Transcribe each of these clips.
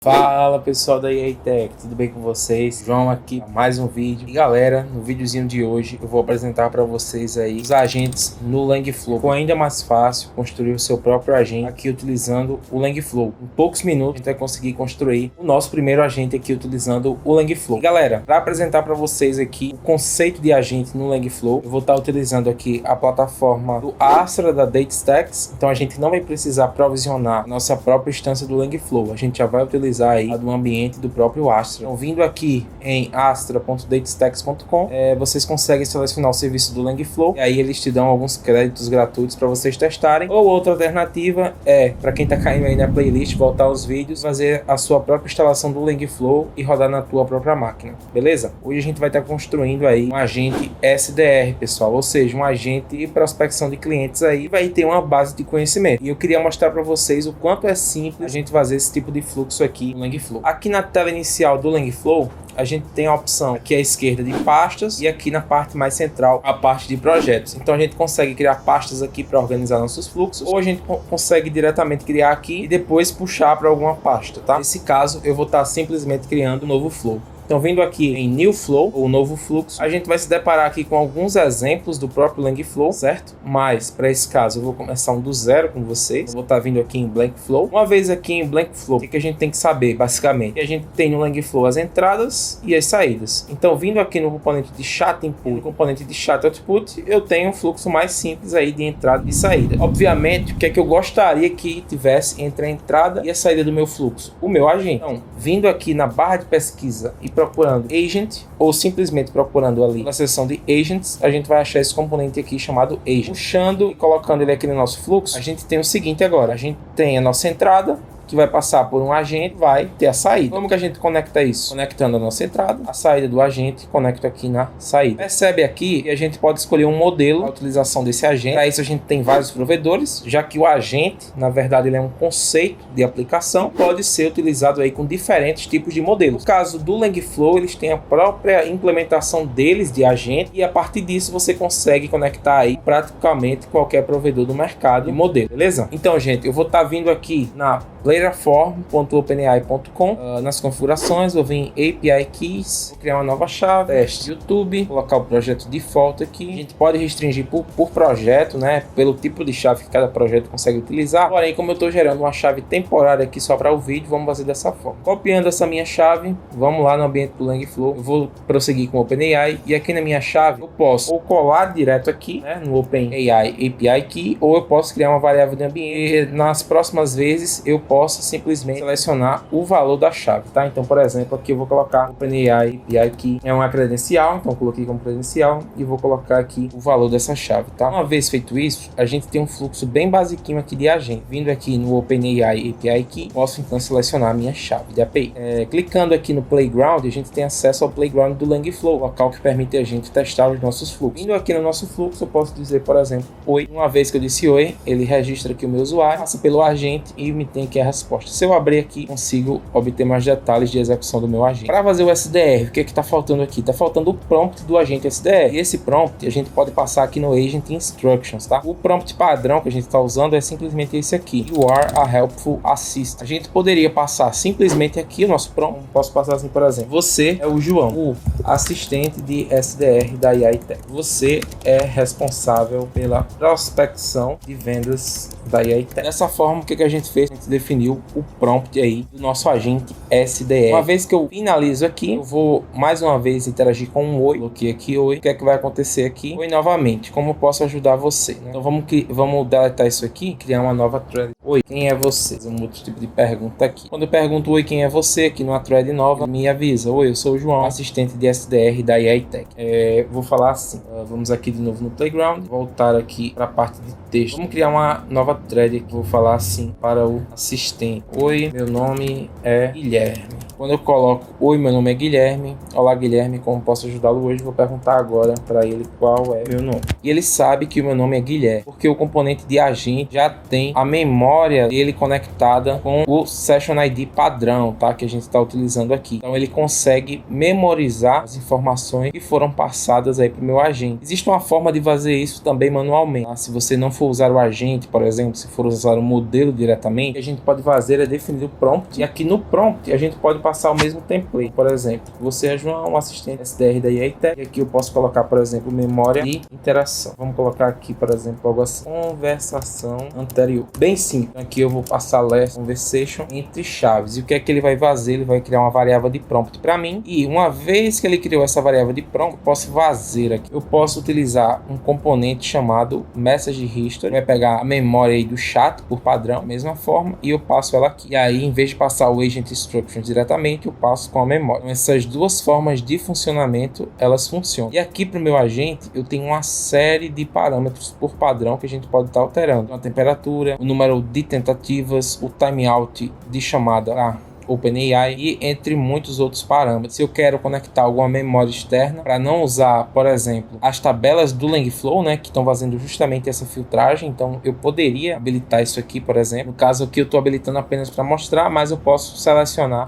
Fala pessoal da EA Tech, tudo bem com vocês? João aqui para mais um vídeo. E galera, no videozinho de hoje eu vou apresentar para vocês aí os agentes no Langflow. Ficou ainda mais fácil construir o seu próprio agente aqui utilizando o Langflow. Em poucos minutos a gente vai conseguir construir o nosso primeiro agente aqui utilizando o Langflow. E galera, para apresentar para vocês aqui o conceito de agente no Langflow, eu vou estar utilizando aqui a plataforma do Astra da DataStax. Então a gente não vai precisar provisionar a nossa própria instância do Langflow. A gente já vai utilizar aí do ambiente do próprio Astra. Então, vindo aqui em astra.datastax.com, vocês conseguem selecionar o serviço do Langflow e aí eles te dão alguns créditos gratuitos para vocês testarem. Ou outra alternativa é, para quem tá caindo aí na playlist, voltar aos vídeos, fazer a sua própria instalação do Langflow e rodar na tua própria máquina, beleza? Hoje a gente vai estar construindo aí um agente SDR, pessoal, ou seja, um agente de prospecção de clientes aí, vai ter uma base de conhecimento. E eu queria mostrar para vocês o quanto é simples a gente fazer esse tipo de fluxo aqui no Langflow. Aqui na tela inicial do Langflow, a gente tem a opção aqui à esquerda de pastas e aqui na parte mais central a parte de projetos. Então a gente consegue criar pastas aqui para organizar nossos fluxos, ou a gente consegue diretamente criar aqui e depois puxar para alguma pasta, tá? Nesse caso eu vou estar simplesmente criando um novo flow. Então, vindo aqui em New Flow, ou Novo Fluxo, a gente vai se deparar aqui com alguns exemplos do próprio Langflow, certo? Mas, para esse caso, eu vou começar do zero com vocês. Eu vou estar vindo aqui em Blank Flow. Uma vez aqui em Blank Flow, o que a gente tem que saber, basicamente? A gente tem no Langflow as entradas e as saídas. Então, vindo aqui no componente de Chat Input, no componente de Chat Output, eu tenho um fluxo mais simples aí de entrada e saída. Obviamente, o que é que eu gostaria que tivesse entre a entrada e a saída do meu fluxo? O meu agente. Então, vindo aqui na barra de pesquisa e procurando Agent, ou simplesmente procurando ali na seção de Agents, a gente vai achar esse componente aqui chamado Agent. Puxando e colocando ele aqui no nosso fluxo, a gente tem o seguinte agora, a gente tem a nossa entrada, que vai passar por um agente, vai ter a saída. Como que a gente conecta isso? Conectando a nossa entrada, a saída do agente, conecto aqui na saída. Percebe aqui que a gente pode escolher um modelo, a utilização desse agente. Para isso a gente tem vários provedores, já que o agente, na verdade, ele é um conceito de aplicação, pode ser utilizado aí com diferentes tipos de modelos. No caso do Langflow, eles têm a própria implementação deles de agente e a partir disso você consegue conectar aí praticamente qualquer provedor do mercado de modelo, beleza? Então, gente, eu vou estar vindo aqui na platform.openai.com, nas configurações, vou vir em API Keys, vou criar uma nova chave, teste YouTube, colocar o projeto default aqui. A gente pode restringir por projeto, né, pelo tipo de chave que cada projeto consegue utilizar. Porém, como eu estou gerando uma chave temporária aqui só para o vídeo, vamos fazer dessa forma. Copiando essa minha chave, vamos lá no ambiente do Langflow, eu vou prosseguir com o OpenAI e aqui na minha chave eu posso ou colar direto aqui, né, no OpenAI API Key, ou eu posso criar uma variável de ambiente e nas próximas vezes eu posso simplesmente selecionar o valor da chave, tá? Então, por exemplo, aqui eu vou colocar OpenAI API Key, é uma credencial, então coloquei como credencial e vou colocar aqui o valor dessa chave, tá? Uma vez feito isso, a gente tem um fluxo bem basiquinho aqui de agente. Vindo aqui no OpenAI API Key, posso então selecionar a minha chave de API. Clicando aqui no Playground, a gente tem acesso ao Playground do Langflow, local que permite a gente testar os nossos fluxos. Vindo aqui no nosso fluxo, eu posso dizer, por exemplo, oi. Uma vez que eu disse oi, ele registra aqui o meu usuário, passa pelo agente e me tem aqui a resposta. Se eu abrir aqui, consigo obter mais detalhes de execução do meu agente. Para fazer o SDR, o que é que está faltando aqui? Está faltando o prompt do agente SDR. E esse prompt a gente pode passar aqui no Agent Instructions, tá? O prompt padrão que a gente está usando é simplesmente esse aqui. You are a helpful assistant. A gente poderia passar simplesmente aqui o nosso prompt. Posso passar assim, por exemplo. Você é o João, o assistente de SDR da EA Tech. Você é responsável pela prospecção de vendas da EA Tech. Dessa forma, o que a gente fez? A gente definiu o prompt aí do nosso agente SDR. Uma vez que eu finalizo aqui, eu vou mais uma vez interagir com um oi. Coloquei aqui oi. O que é que vai acontecer aqui? Oi novamente. Como eu posso ajudar você? Né? Então vamos deletar isso aqui, criar uma nova thread. Oi, quem é você? Fazer um outro tipo de pergunta aqui. Quando eu pergunto oi, quem é você? Aqui numa thread nova, me avisa. Oi, eu sou o João, assistente de SDR da EA Tech. Vou falar assim. Vamos aqui de novo no Playground. Voltar aqui para a parte de texto. Vamos criar uma nova thread aqui. Vou falar assim para o assistente. Oi, meu nome é Guilherme. Quando eu coloco oi, meu nome é Guilherme, olá Guilherme, como posso ajudá-lo hoje? Vou perguntar agora para ele qual é meu nome. E ele sabe que o meu nome é Guilherme, porque o componente de agente já tem a memória dele conectada com o Session ID padrão, tá? Que a gente está utilizando aqui. Então ele consegue memorizar as informações que foram passadas aí para o meu agente. Existe uma forma de fazer isso também manualmente, tá? Se você não for usar o agente, por exemplo, se for usar o modelo diretamente, o que a gente pode fazer é definir o prompt, e aqui no prompt a gente pode passar o mesmo template. Por exemplo, você é João, um assistente SDR da EATech, e aqui eu posso colocar, por exemplo, memória e interação. Vamos colocar aqui, por exemplo, algo assim, conversação anterior. Bem simples. Aqui eu vou passar last conversation entre chaves. E o que é que ele vai fazer? Ele vai criar uma variável de prompt para mim, e uma vez que ele criou essa variável de prompt, eu posso fazer aqui. Eu posso utilizar um componente chamado message history, vai pegar a memória aí do chat por padrão, mesma forma, e eu passo ela aqui. E aí, em vez de passar o agent instructions diretamente, eu passo com a memória. Então, essas duas formas de funcionamento, elas funcionam. E aqui para o meu agente, eu tenho uma série de parâmetros por padrão que a gente pode estar alterando. Então, a temperatura, o número de tentativas, o timeout de chamada OpenAI e entre muitos outros parâmetros. Se eu quero conectar alguma memória externa para não usar, por exemplo, as tabelas do Langflow, né, que estão fazendo justamente essa filtragem, então eu poderia habilitar isso aqui, por exemplo. No caso aqui eu estou habilitando apenas para mostrar, mas eu posso selecionar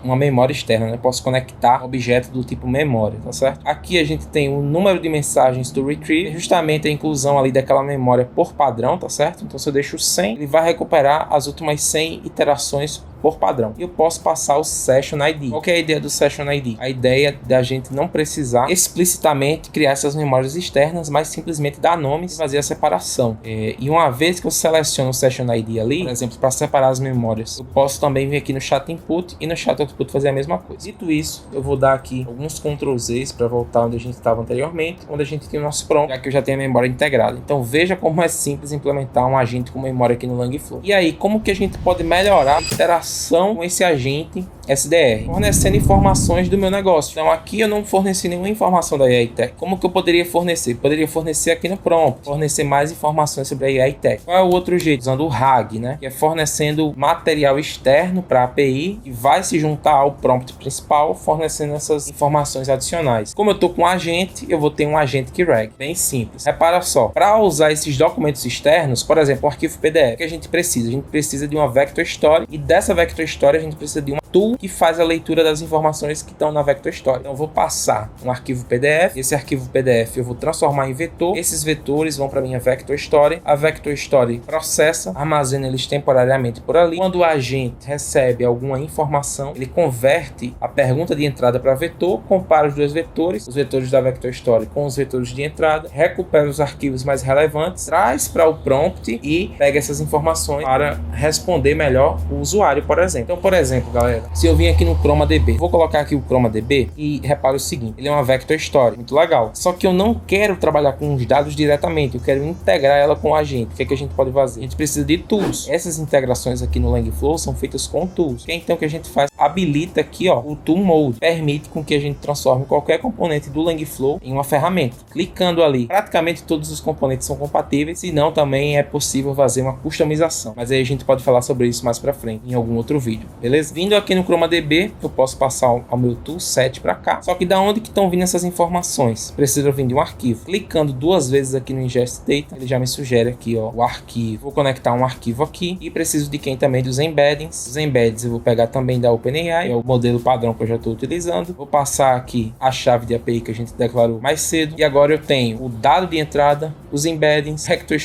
uma memória externa, né? Eu posso conectar objeto do tipo memória, tá certo? Aqui a gente tem o número de mensagens do retrieve, justamente a inclusão ali daquela memória por padrão, tá certo? Então se eu deixo 100, ele vai recuperar as últimas 100 iterações por padrão. E eu posso passar o Session ID. Qual que é a ideia do Session ID? A ideia da gente não precisar explicitamente criar essas memórias externas, mas simplesmente dar nomes e fazer a separação. E uma vez que eu seleciono o Session ID ali, por exemplo, para separar as memórias, eu posso também vir aqui no Chat Input e no Chat Output fazer a mesma coisa. Dito isso, eu vou dar aqui alguns Ctrl Zs para voltar onde a gente estava anteriormente, onde a gente tem o nosso prompt, já que eu já tenho a memória integrada. Então veja como é simples implementar um agente com memória aqui no Langflow. E aí, como que a gente pode melhorar a interação com esse agente SDR, fornecendo informações do meu negócio. Então aqui eu não forneci nenhuma informação da EATech. Como que eu poderia fornecer? Poderia fornecer aqui no prompt, fornecer mais informações sobre a EATech. Qual é o outro jeito? Usando o RAG, né? Que é fornecendo material externo para a API e vai se juntar ao prompt principal, fornecendo essas informações adicionais. Como eu estou com um agente, eu vou ter um agente que RAG. Bem simples. Repara só, para usar esses documentos externos, por exemplo, um arquivo PDF, o que a gente precisa? A gente precisa de uma Vector Story, e dessa Vector Story a gente precisa de uma tool que faz a leitura das informações que estão na Vector Story. Então eu vou passar um arquivo PDF, esse arquivo PDF eu vou transformar em vetor, esses vetores vão para minha Vector Story, a Vector Story processa, armazena eles temporariamente por ali. Quando o agente recebe alguma informação, ele converte a pergunta de entrada para vetor, compara os dois vetores, os vetores da Vector Story com os vetores de entrada, recupera os arquivos mais relevantes, traz para o prompt e pega essas informações para responder melhor o usuário, por exemplo. Então, por exemplo, galera, se eu vim aqui no ChromaDB, vou colocar aqui o ChromaDB e repara o seguinte, ele é uma Vector Story, muito legal, só que eu não quero trabalhar com os dados diretamente, eu quero integrar ela com o agente. O que é que a gente pode fazer? A gente precisa de tools. Essas integrações aqui no Langflow são feitas com tools. Então o que a gente faz? Habilita aqui, ó, o Tool Mode, permite com que a gente transforme qualquer componente do Langflow em uma ferramenta. Clicando ali, praticamente todos os componentes são compatíveis, se não também é possível fazer uma customização, mas aí a gente pode falar sobre isso mais pra frente em algum outro vídeo, beleza? Vindo aqui no ChromaDB, eu posso passar ao meu toolset para cá. Só que da onde que estão vindo essas informações? Precisa vir de um arquivo. Clicando duas vezes aqui no Ingest Data, ele já me sugere aqui, ó, o arquivo. Vou conectar um arquivo aqui e preciso de quem também? Dos embeddings. Os embeddings eu vou pegar também da OpenAI, é o modelo padrão que eu já estou utilizando. Vou passar aqui a chave de API que a gente declarou mais cedo. E agora eu tenho o dado de entrada, os embeddings, Vector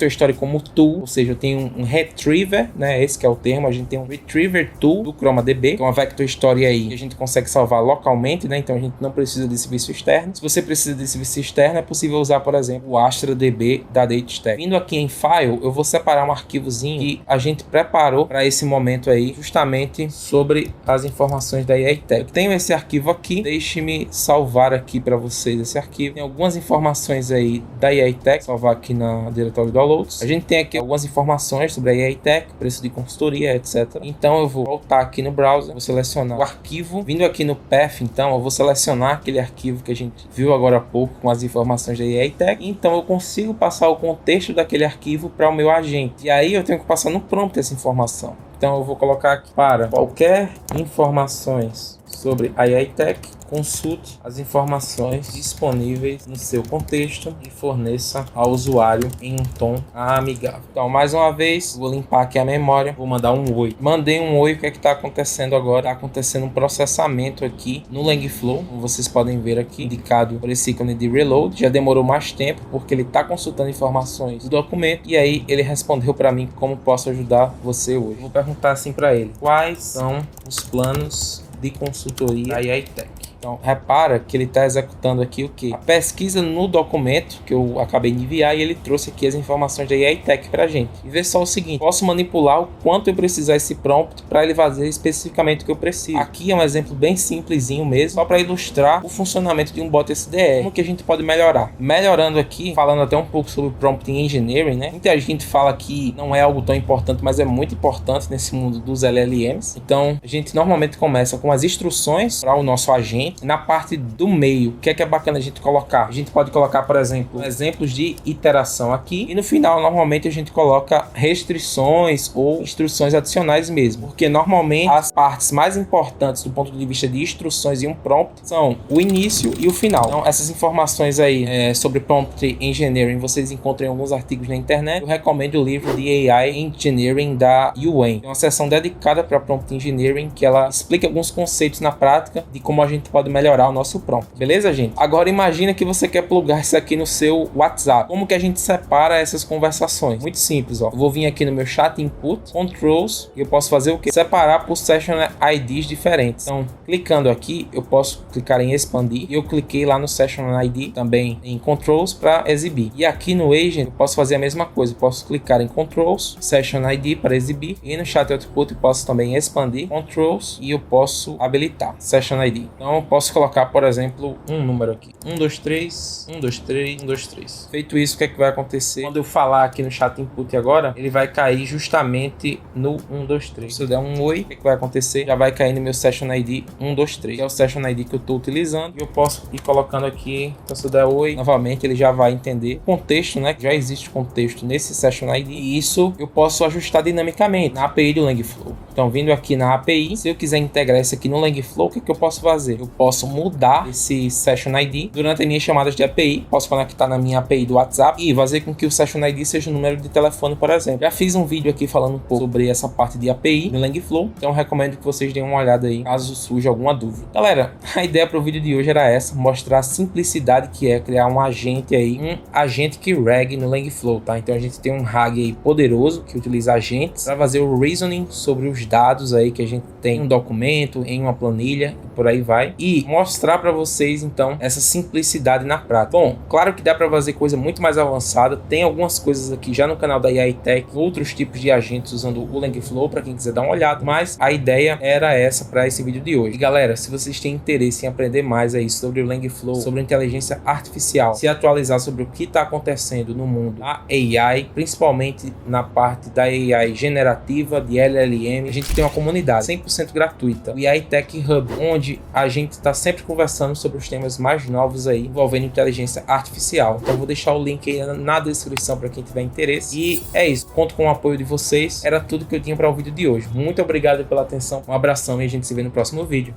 Story como tool, ou seja, eu tenho um retriever, né? Esse que é o termo, a gente tem um retriever tool do ChromaDB, que é uma Vector Story aí que a gente consegue salvar localmente, né? Então a gente não precisa de serviço externo. Se você precisa de serviço externo, é possível usar, por exemplo, o AstraDB da DataStack. Vindo aqui em File, eu vou separar um arquivozinho que a gente preparou para esse momento aí, justamente sobre as informações da EATech. Eu tenho esse arquivo aqui, deixe-me salvar aqui para vocês esse arquivo. Tem algumas informações aí da EATech, salvar aqui na diretório Downloads. A gente tem aqui algumas informações sobre a EATech, preço de consultoria, etc. Então eu vou voltar aqui no browser, vou selecionar o arquivo. Vindo aqui no path, então, eu vou selecionar aquele arquivo que a gente viu agora há pouco com as informações da EATech. Então eu consigo passar o contexto daquele arquivo para o meu agente. E aí eu tenho que passar no prompt essa informação. Então eu vou colocar aqui: para qualquer informações sobre a AI Tech, consulte as informações disponíveis no seu contexto e forneça ao usuário em um tom amigável. Então, mais uma vez, vou limpar aqui a memória, vou mandar um oi. Mandei um oi, o que é que está acontecendo agora? Está acontecendo um processamento aqui no Langflow, como vocês podem ver aqui, indicado por esse ícone de reload. Já demorou mais tempo, porque ele está consultando informações do documento, e aí ele respondeu para mim como posso ajudar você hoje. Vou perguntar assim para ele: quais são os planos de consultoria da AI Tech? Então, repara que ele está executando aqui o que? A pesquisa no documento que eu acabei de enviar, e ele trouxe aqui as informações da AI Tech para a gente. E vê só o seguinte: posso manipular o quanto eu precisar esse prompt para ele fazer especificamente o que eu preciso. Aqui é um exemplo bem simplesinho mesmo, só para ilustrar o funcionamento de um bot SDR. Como que a gente pode melhorar? Melhorando aqui, falando até um pouco sobre o Prompt Engineering, né? Muita gente fala que não é algo tão importante, mas é muito importante nesse mundo dos LLMs. Então, a gente normalmente começa com as instruções para o nosso agente. Na parte do meio, o que é bacana a gente colocar? A gente pode colocar, por exemplo, exemplos de iteração aqui, e no final, normalmente, a gente coloca restrições ou instruções adicionais mesmo, porque normalmente as partes mais importantes do ponto de vista de instruções em um prompt são o início e o final. Então, essas informações aí sobre Prompt Engineering vocês encontram em alguns artigos na internet. Eu recomendo o livro de AI Engineering da Yuan. Tem uma seção dedicada para Prompt Engineering que ela explica alguns conceitos na prática de como a gente pode melhorar o nosso prompt. Beleza, gente? Agora imagina que você quer plugar isso aqui no seu WhatsApp. Como que a gente separa essas conversações? Muito simples, ó. Eu vou vir aqui no meu chat input, controls, e eu posso fazer o quê? Separar por session IDs diferentes. Então, clicando aqui, eu posso clicar em expandir, e eu cliquei lá no session ID também em controls para exibir. E aqui no agent eu posso fazer a mesma coisa. Eu posso clicar em controls, session ID para exibir, e no chat output eu posso também expandir controls, e eu posso habilitar session ID. Então eu posso colocar, por exemplo, um número aqui: 123 123 123. Feito isso, o que é que vai acontecer? Quando eu falar aqui no chat input agora, ele vai cair justamente no 123. Se eu der um oi, o que é que vai acontecer? Já vai cair no meu session ID 123, que é o session ID que eu estou utilizando, e eu posso ir colocando aqui. Então, se eu der oi, novamente ele já vai entender o contexto, né? Já existe contexto nesse session ID, e isso eu posso ajustar dinamicamente na API do Langflow. Então, vindo aqui na API, se eu quiser integrar isso aqui no Langflow, o que eu posso fazer? Eu posso mudar esse Session ID durante as minhas chamadas de API. Posso conectar na minha API do WhatsApp e fazer com que o Session ID seja o número de telefone, por exemplo. Já fiz um vídeo aqui falando um pouco sobre essa parte de API no Langflow, então recomendo que vocês deem uma olhada aí, caso surja alguma dúvida. Galera, a ideia para o vídeo de hoje era essa: mostrar a simplicidade que é criar um agente aí, um agente que RAG no Langflow, tá? Então a gente tem um RAG aí poderoso que utiliza agentes para fazer o reasoning sobre os dados aí que a gente tem em um documento, em uma planilha, e por aí vai, e mostrar para vocês então essa simplicidade na prática. Bom, claro que dá para fazer coisa muito mais avançada. Tem algumas coisas aqui já no canal da AI Tech, outros tipos de agentes usando o Langflow para quem quiser dar uma olhada, mas a ideia era essa para esse vídeo de hoje. E galera, se vocês têm interesse em aprender mais aí sobre o Langflow, sobre inteligência artificial, se atualizar sobre o que está acontecendo no mundo da AI, principalmente na parte da AI generativa de LLM, a gente tem uma comunidade 100% gratuita, o AI Tech Hub, onde a gente está sempre conversando sobre os temas mais novos aí envolvendo inteligência artificial. Então eu vou deixar o link aí na descrição para quem tiver interesse. E é isso, conto com o apoio de vocês. Era tudo que eu tinha para o vídeo de hoje. Muito obrigado pela atenção, um abração, e a gente se vê no próximo vídeo.